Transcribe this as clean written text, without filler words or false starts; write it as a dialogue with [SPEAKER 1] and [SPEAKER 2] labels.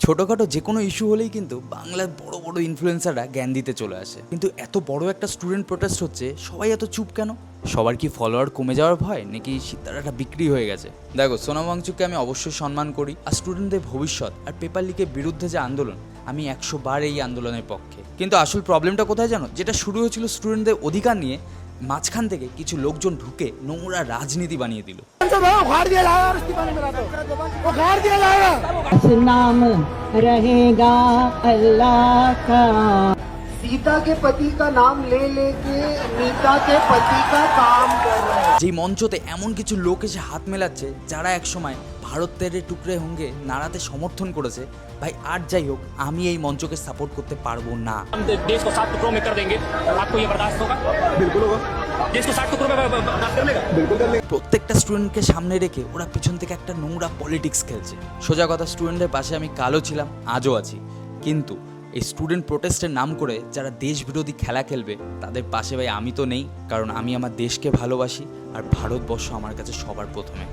[SPEAKER 1] ছোটোখাটো যে কোনো ইস্যু হলেই কিন্তু বাংলার বড় বড় ইনফ্লুয়েন্সাররা জ্ঞান দিতে চলে আসে, কিন্তু এত বড় একটা স্টুডেন্ট প্রোটেস্ট হচ্ছে, সবাই এত চুপ কেন? সবার কি ফলোয়ার কমে যাওয়ার ভয়, নাকি সিতারাটা বিক্রি হয়ে গেছে? দেখো, সোনাম ওয়াংচুককে আমি অবশ্যই সম্মান করি, আর স্টুডেন্টদের ভবিষ্যৎ আর পেপার লিকের বিরুদ্ধে যে আন্দোলন, আমি 100 বার এই আন্দোলনের পক্ষে। কিন্তু আসল প্রবলেমটা কোথায় জানো? যেটা শুরু হয়েছিল স্টুডেন্টদের অধিকার নিয়ে, মাঝখান থেকে কিছু লোকজন ঢুকে নোংরা রাজনীতি বানিয়ে দিল।
[SPEAKER 2] नाम रहेगा अल्लाह का।
[SPEAKER 3] सीता के पति का नाम ले लेके मीता के पति का काम कर रहे हैं।
[SPEAKER 1] যেই মঞ্চতে এমন কিছু লোক এসে হাত মেলাচ্ছে যারা একসময় ভারত তেরে টুকরে হোঙ্গে নাড়াতে সমর্থন করেছে, ভাই আর যাই হোক, আমি এই মঞ্চকে সাপোর্ট করতে পারবো না।
[SPEAKER 4] हम देश को 7 टुकड़ों में कर देंगे, आपको ये बर्दाश्त होगा? बिल्कुल होगा। देश को 7 टुकड़ों में बर्दाश्त कर लेगा? बिल्कुल कर लेगा।
[SPEAKER 1] প্রত্যেকটা স্টুডেন্টকে সামনে রেখে ওরা পিছন থেকে একটা নোংরা পলিটিক্স খেলছে। সোজা কথা, স্টুডেন্টদের পাশে আমি কালও ছিলাম, আজও আছি, কিন্তু এই স্টুডেন্ট প্রোটেস্টের নাম করে যারা দেশ বিরোধী খেলা খেলবে তাদের পাশে ভাই আমি তো নেই, কারণ আমি আমার দেশকে ভালোবাসি আর ভারতবর্ষ আমার কাছে সবার প্রথমে।